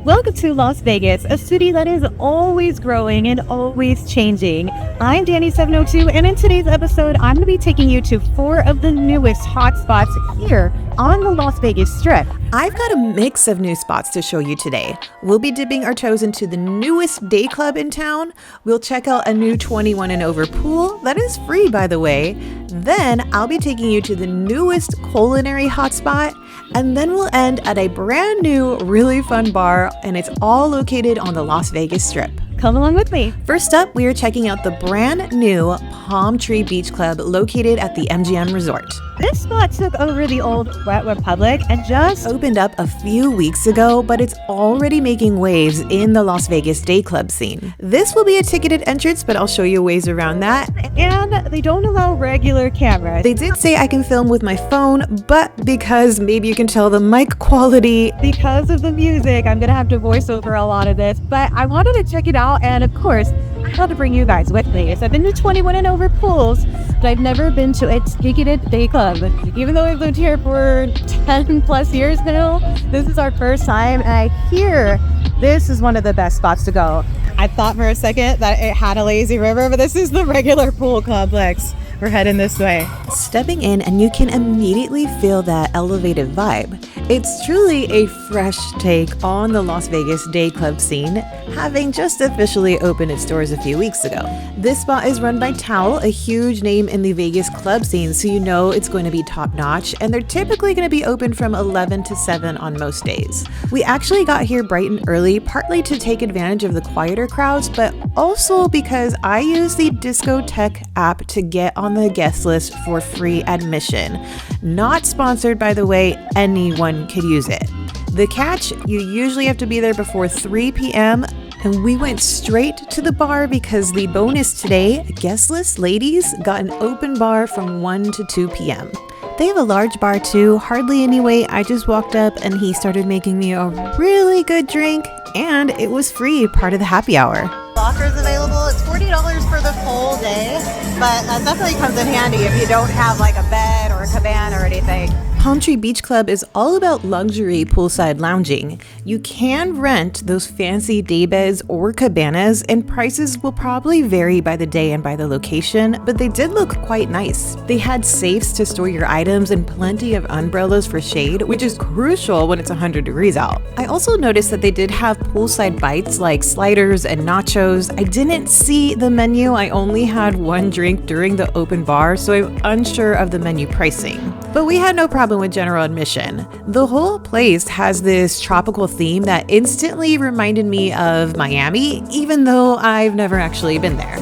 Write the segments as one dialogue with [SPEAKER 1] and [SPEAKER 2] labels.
[SPEAKER 1] Welcome to Las Vegas, a city that is always growing and always changing. I'm Dani702, and in today's episode, I'm going to be taking you to 4 of the newest hotspots here on the Las Vegas Strip.
[SPEAKER 2] I've got a mix of new spots to show you today. We'll be dipping our toes into the newest day club in town. We'll check out a new 21 and over pool that is free, by the way. Then I'll be taking you to the newest culinary hotspot. And then we'll end at a brand new, really fun bar, and it's all located on the Las Vegas Strip.
[SPEAKER 1] Come along with me.
[SPEAKER 2] First up, we are checking out the brand new Palm Tree Beach Club located at the MGM Resort.
[SPEAKER 1] This spot took over the old Wet Republic and just
[SPEAKER 2] Opened up a few weeks ago, but it's already making waves in the Las Vegas day club scene. This will be a ticketed entrance, but I'll show you ways around that.
[SPEAKER 1] and they don't allow regular cameras.
[SPEAKER 2] They did say I can film with my phone, but because maybe you can tell the mic quality,
[SPEAKER 1] Because of the music, I'm going to have to voice over a lot of this, but I wanted to check it out, and of course, I had to bring you guys with me. So I've been to 21 and over pools, but I've never been to a ticketed day club. Even though I've lived here for 10 plus years now, this is our first time, and I hear this is one of the best spots to go. I thought for a second that it had a lazy river, but this is the regular pool complex. We're heading this way.
[SPEAKER 2] stepping in and you can immediately feel that elevated vibe. It's truly a fresh take on the Las Vegas day club scene, having just officially opened its doors a few weeks ago. This spot is run by Towel, a huge name in the Vegas club scene, so you know it's going to be top notch, and they're typically going to be open from 11 to 7 on most days. We actually got here bright and early, partly to take advantage of the quieter crowds, but also because I use the Discotheque app to get on the guest list for free admission. Not sponsored, by the way, anyone could use it. The catch, you usually have to be there before 3 p.m. and we went straight to the bar because the bonus today, guest list ladies got an open bar from 1 to 2 p.m. They have a large bar too, hardly any wait. I just walked up and he started making me a really good drink, and it was free, part of the happy hour.
[SPEAKER 1] Lockers available. It's $40 for the full day, but that definitely comes in handy if you don't have like a bed or a cabana or anything.
[SPEAKER 2] Palm Tree Beach Club is all about luxury poolside lounging. You can rent those fancy daybeds or cabanas, and prices will probably vary by the day and by the location, but they did look quite nice. They had safes to store your items and plenty of umbrellas for shade, which is crucial when it's 100 degrees out. I also noticed that they did have poolside bites like sliders and nachos. I didn't see the menu. I only had one drink during the open bar, so I'm unsure of the menu pricing. But we had no problem with general admission. The whole place has this tropical theme that instantly reminded me of Miami, even though I've never actually been there.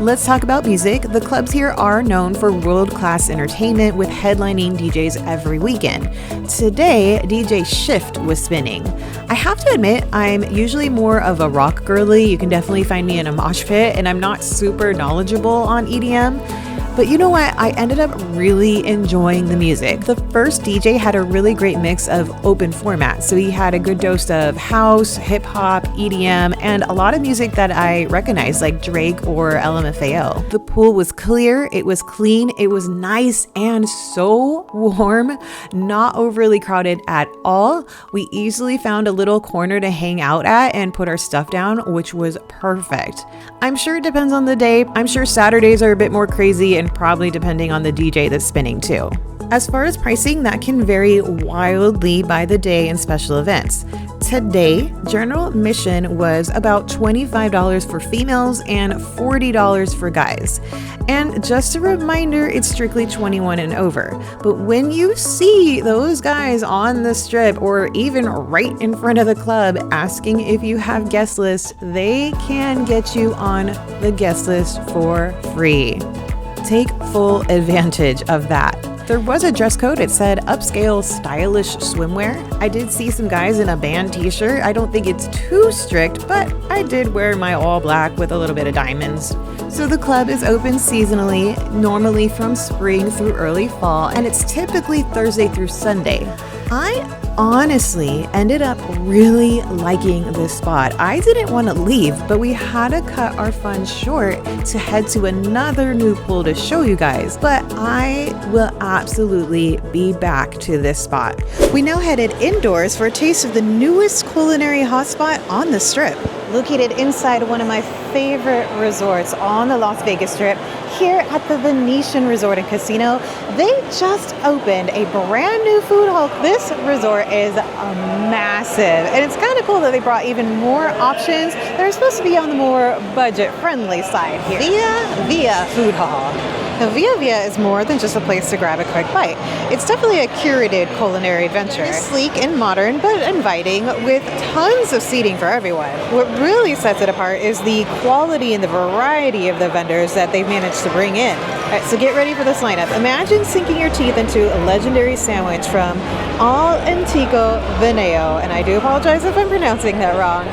[SPEAKER 2] Let's talk about music. The clubs here are known for world-class entertainment with headlining DJs every weekend. Today, DJ Shift was spinning. I have to admit, I'm usually more of a rock girly. You can definitely find me in a mosh pit, and I'm not super knowledgeable on EDM. But you know what? I ended up really enjoying the music. The first DJ had a really great mix of open formats. So he had a good dose of house, hip hop, EDM, and a lot of music that I recognize, like Drake or LMFAO. The pool was clear, it was clean, it was nice and so warm, not overly crowded at all. We easily found a little corner to hang out at and put our stuff down, which was perfect. I'm sure it depends on the day. I'm sure Saturdays are a bit more crazy, and probably depending on the DJ that's spinning too. As far as pricing, that can vary wildly by the day and special events. Today, general admission was about $25 for females and $40 for guys. And just a reminder, it's strictly 21 and over. But when you see those guys on the strip or even right in front of the club asking if you have guest lists, they can get you on the guest list for free. Take full advantage of that. There was a dress code. It said upscale stylish swimwear. I did see some guys in a band t-shirt. I don't think it's too strict, but I did wear my all black with a little bit of diamonds. So the club is open seasonally, normally from spring through early fall, and it's typically Thursday through Sunday. I honestly ended up really liking this spot. I didn't want to leave, but we had to cut our fun short to head to another new pool to show you guys. But I will absolutely be back to this spot. We now headed indoors for a taste of the newest culinary hotspot on the Strip. Located inside one of my favorite resorts on the Las Vegas Strip, here at the Venetian Resort and Casino, they just opened a brand new food hall. This resort is massive, and it's kind of cool that they brought even more options that are supposed to be on the more budget-friendly side here. Via Food Hall. Now, Via is more than just a place to grab a quick bite. It's definitely a curated culinary adventure. It's sleek and modern, but inviting, with tons of seating for everyone. What really sets it apart is the quality and the variety of the vendors that they've managed to bring in. All right, so get ready for this lineup. Imagine sinking your teeth into a legendary sandwich from Al Antico Veneo, and I do apologize if I'm pronouncing that wrong.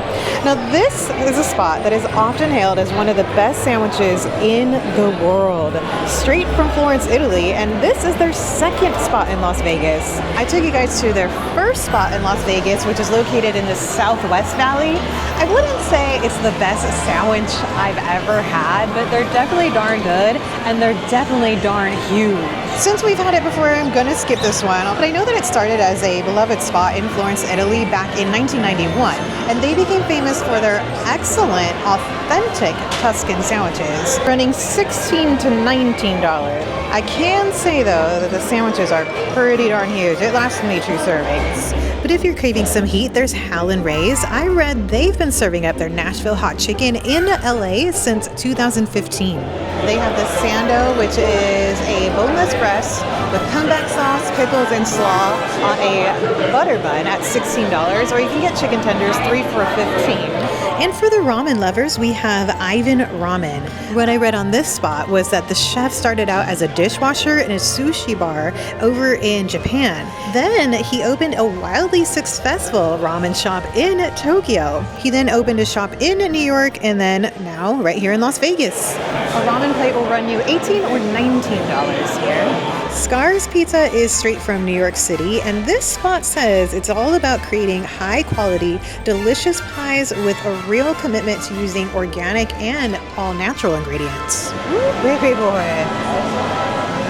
[SPEAKER 2] Now, this is a spot that is often hailed as one of the best sandwiches in the world. Straight from Florence, Italy, and this is their second spot in Las Vegas. I took you guys to their first spot in Las Vegas, which is located in the Southwest Valley. I wouldn't say it's the best sandwich I've ever had, but they're definitely darn good, and they're definitely darn huge. Since we've had it before, I'm gonna skip this one, but I know that it started as a beloved spot in Florence, Italy back in 1991, and they became famous for their excellent, authentic Tuscan sandwiches, running $16 to $19. I can say though that the sandwiches are pretty darn huge. It lasts me 2 servings. But if you're craving some heat, there's Hal and Ray's. I read they've been serving up their Nashville hot chicken in LA since 2015. They have the Sando, which is a boneless breast with comeback sauce, pickles, and slaw on a butter bun at $16, or you can get chicken tenders 3 for $15. And for the ramen lovers, we have Ivan Ramen. What I read on this spot was that the chef started out as a dishwasher in a sushi bar over in Japan. Then he opened a wildly successful ramen shop in Tokyo. He then opened a shop in New York, and then now right here in Las Vegas. A ramen plate will run you $18 or $19 here. Scar's Pizza is straight from New York City, and this spot says it's all about creating high-quality, delicious pies with a real commitment to using organic and all-natural ingredients. Baby boy,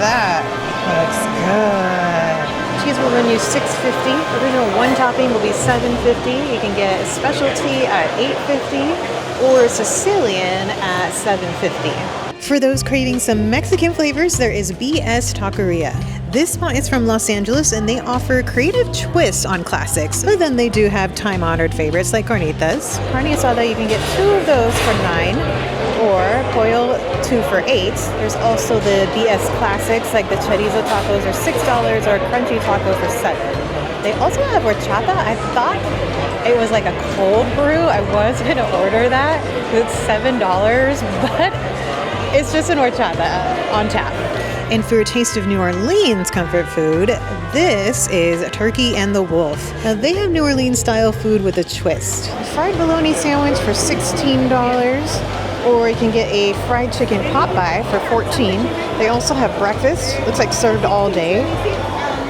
[SPEAKER 2] that looks good. Cheese will run you $6.50. Original one topping will be $7.50. You can get a specialty at $8.50 or Sicilian at $7.50. For those craving some Mexican flavors, there is BS Taqueria. This spot is from Los Angeles, and they offer creative twists on classics. But then they do have time-honored favorites like carnitas. Carne asada, you can get 2 of those for $9, or pollo 2 for $8. There's also the BS classics like the chorizo tacos are $6, or crunchy taco for $7. They also have horchata. I thought it was like a cold brew. I was gonna order that. It's $7, but it's just an horchata on tap. And for a taste of New Orleans comfort food, this is Turkey and the Wolf. Now they have New Orleans style food with a twist. A fried bologna sandwich for $16, or you can get a fried chicken pot-pie for $14. They also have breakfast, looks like served all day.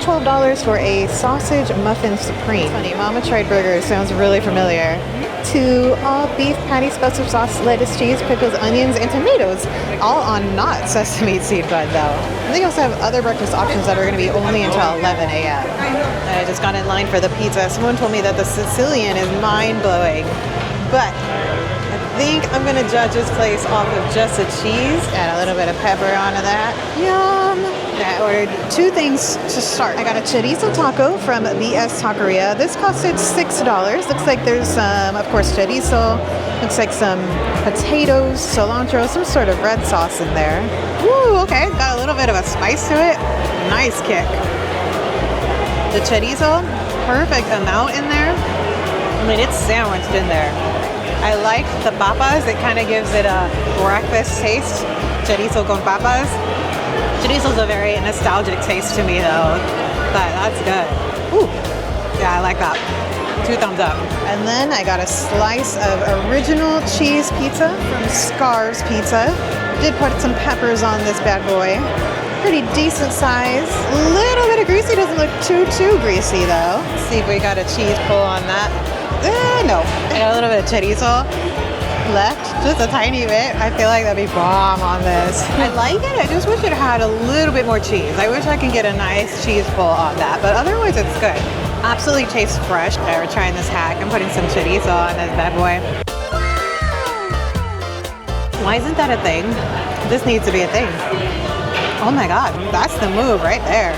[SPEAKER 2] $12 for a sausage muffin supreme. Funny, Mama Tried Burger sounds really familiar. 2 all-beef patty, special sauce, lettuce, cheese, pickles, onions, and tomatoes, all on not sesame seed bun though. And they also have other breakfast options that are going to be only until 11 a.m. I just got in line for the pizza. Someone told me that the Sicilian is mind-blowing, but I think I'm going to judge this place off of just the cheese. Add a little bit of pepper onto that. Yum! I ordered 2 things to start. I got a chorizo taco from BS Taqueria. This costed $6. Looks like there's some, of course, chorizo. Looks like some potatoes, cilantro, some sort of red sauce in there. Woo, okay. Got a little bit of a spice to it. Nice kick. The chorizo, perfect amount in there. I mean, it's sandwiched in there. I like the papas. It kind of gives it a breakfast taste. Chorizo con papas. Chorizo's a very nostalgic taste to me though, but that's good. Ooh, yeah, I like that. 2 thumbs up. And then I got a slice of original cheese pizza from Scar's Pizza. Did put some peppers on this bad boy. Pretty decent size. A little bit of greasy, doesn't look too greasy though. Let's see if we got a cheese pull on that. No, I got a little bit of chorizo left, just a tiny bit. I feel like that'd be bomb on this. I like it, I just wish it had a little bit more cheese. I wish I could get a nice cheese pull on that, but otherwise it's good. Absolutely tastes fresh. Okay, we're trying this hack. I'm putting some chorizo on this bad boy. Why isn't that a thing? This needs to be a thing. Oh my God, that's the move right there.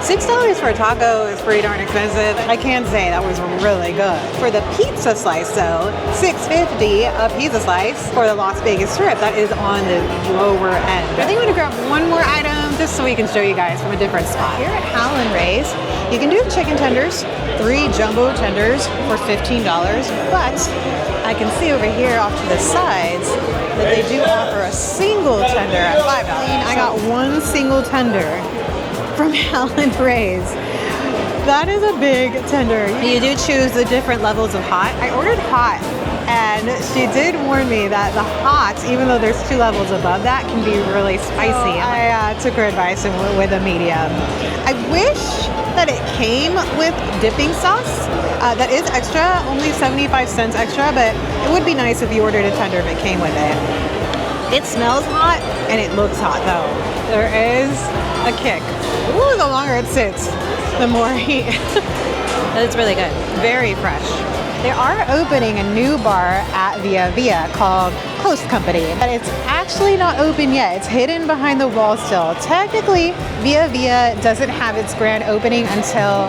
[SPEAKER 2] $6 for a taco is pretty darn expensive. I can say that was really good. For the pizza slice though, $6.50 a pizza slice for the Las Vegas Strip. That is on the lower end. I think I'm gonna grab one more item just so we can show you guys from a different spot. Here at Hal and Ray's, you can do chicken tenders, 3 jumbo tenders for $15, but I can see over here off to the sides that they do offer a single tender at $5. I got one single tender from Hal and Ray's. That is a big tender. You do choose the different levels of hot. I ordered hot, and she did warn me that the hot, even though there's 2 levels above that, can be really spicy. So I took her advice and went with a medium. I wish that it came with dipping sauce. That is extra, only 75 cents extra, but it would be nice if you ordered a tender if it came with it. It smells hot and it looks hot though. There is a kick. Ooh, the longer it sits, the more heat. It's really good. Very fresh. They are opening a new bar at Via Via called Host Company, but it's actually not open yet. It's hidden behind the wall still. Technically, Via Via doesn't have its grand opening until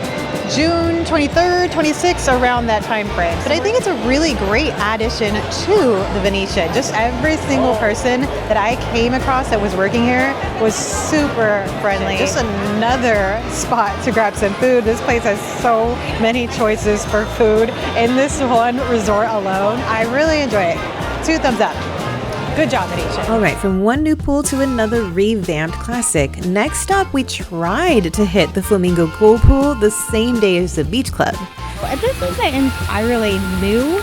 [SPEAKER 2] June 23rd, 26th, around that time frame. But I think it's a really great addition to the Venetian. Just every single person that I came across that was working here was super friendly. Just another spot to grab some food. This place has so many choices for food in this one resort alone. I really enjoy it. 2 thumbs up. Good job, Venetian. All right, from one new pool to another revamped classic. Next up, we tried to hit the Flamingo Gold Pool the same day as the Beach Club.
[SPEAKER 1] This isn't entirely new,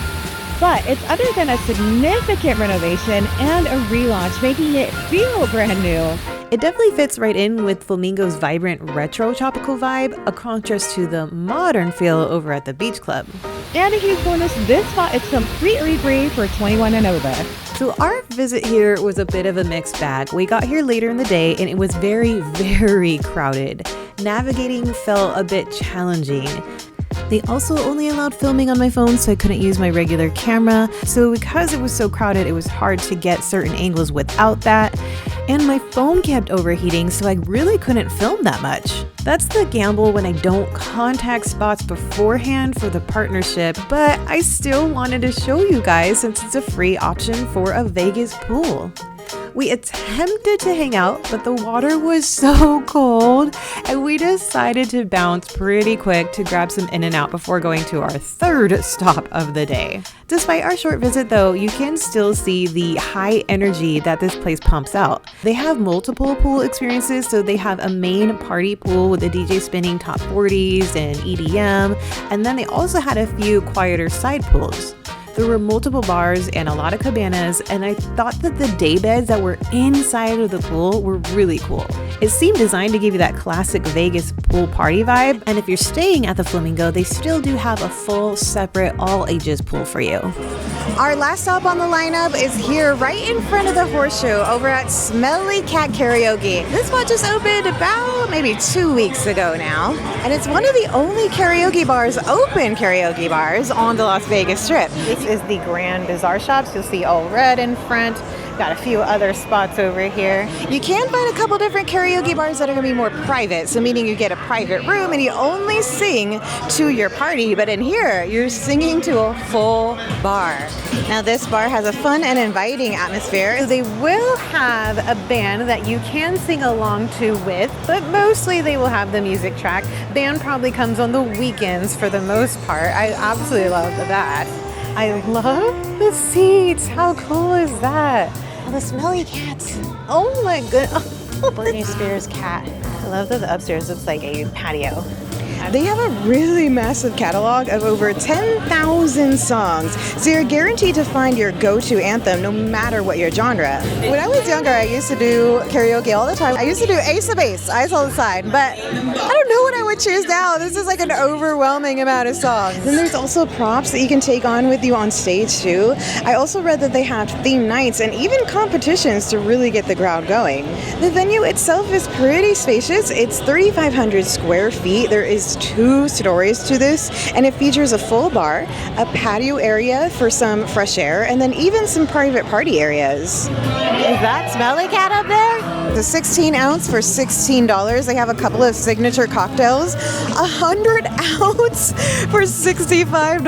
[SPEAKER 1] but it's undergone a significant renovation and a relaunch, making it feel brand new.
[SPEAKER 2] It definitely fits right in with Flamingo's vibrant retro tropical vibe, a contrast to the modern feel over at the Beach Club.
[SPEAKER 1] And a huge bonus, this spot is completely free for 21 and over.
[SPEAKER 2] So our visit here was a bit of a mixed bag. We got here later in the day and it was very crowded. Navigating felt a bit challenging. They also only allowed filming on my phone, so I couldn't use my regular camera. So because it was so crowded, it was hard to get certain angles without that. And my phone kept overheating, so I really couldn't film that much. That's the gamble when I don't contact spots beforehand for the partnership, but I still wanted to show you guys since it's a free option for a Vegas pool. We attempted to hang out, but the water was so cold, and we decided to bounce pretty quick to grab some In-N-Out before going to our 3rd stop of the day. Despite our short visit though, you can still see the high energy that this place pumps out. They have multiple pool experiences, so they have a main party pool with a DJ spinning top 40s and EDM, and then they also had a few quieter side pools. There were multiple bars and a lot of cabanas, and I thought that the day beds that were inside of the pool were really cool. It seemed designed to give you that classic Vegas pool party vibe, and if you're staying at the Flamingo, they still do have a full, separate, all ages pool for you. Our last stop on the lineup is here right in front of the Horseshoe over at Smelly Cat Karaoke. This spot just opened about maybe 2 weeks ago now, and it's one of the only karaoke bars, open karaoke bars, on the Las Vegas Strip. This is the Grand Bazaar shops. You'll see all red in front. Got a few other spots over here. You can find a couple different karaoke bars that are gonna be more private, so meaning you get a private room and you only sing to your party, but in here, you're singing to a full bar. Now this bar has a fun and inviting atmosphere. They will have a band that you can sing along to with, but mostly they will have the music track. Band probably comes on the weekends for the most part. I absolutely love that. I love the seats. How cool is that? Oh, the smelly cats. Oh my goodness. Britney Spears cat. I love that the upstairs looks like a patio. They have a really massive catalog of over 10,000 songs, so you're guaranteed to find your go-to anthem no matter what your genre. When I was younger, I used to do karaoke all the time. I used to do Ace of Base, Eyes on the Side, but I don't know what I would choose now. This is like an overwhelming amount of songs. Then there's also props that you can take on with you on stage too. I also read that they have theme nights and even competitions to really get the crowd going. The venue itself is pretty spacious. It's 3,500 square feet. There is 2 stories to this, and it features a full bar, a patio area for some fresh air, and then even some private party areas. Is that Smelly Cat up there? The 16 ounce for $16. They have a couple of signature cocktails. 100 ounce for $65.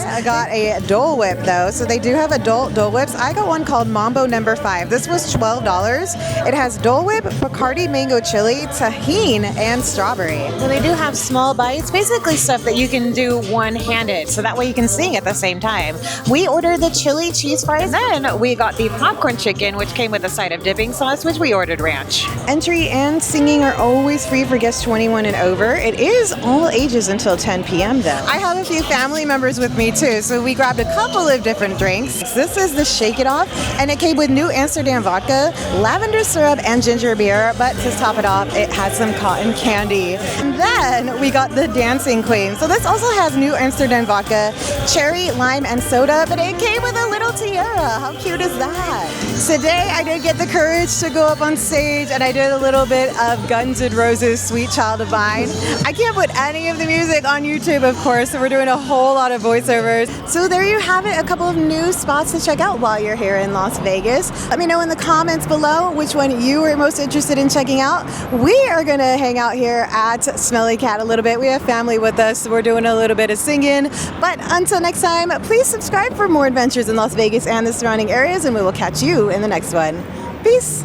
[SPEAKER 2] I got a Dole Whip though, so they do have adult Dole Whips. I got one called Mambo No. 5. This was $12. It has Dole Whip, Bacardi Mango Chili, Tahini, and strawberry. So they do have small bites, basically stuff that you can do one-handed, so that way you can sing at the same time. We ordered the chili cheese fries, then we got the popcorn chicken, which came with a side of dipping sauce, which we ordered ranch. Entry and singing are always free for guests 21 and over. It is all ages until 10 p.m. though. I have a few family members with me too, so we grabbed a couple of different drinks. This is the Shake It Off, and it came with New Amsterdam vodka, lavender syrup, and ginger beer, but to top it off, it has some cotton candy. And then we got the Dancing Queen. So this also has New Amsterdam vodka, cherry, lime, and soda, but it came with a little tiara. How cute is that? Today I did get the courage to go up on stage, and I did a little bit of Guns N' Roses' Sweet Child of Mine. I can't put any of the music on YouTube, of course, so we're doing a whole lot of voiceovers. So there you have it, a couple of new spots to check out while you're here in Las Vegas. Let me know in the comments below which one you were most interested in checking out. We are going to hang out here at Smelly Cat a little bit. We have family with us, so we're doing a little bit of singing. But until next time, please subscribe for more adventures in Las Vegas and the surrounding areas, and we will catch you in the next one. Peace!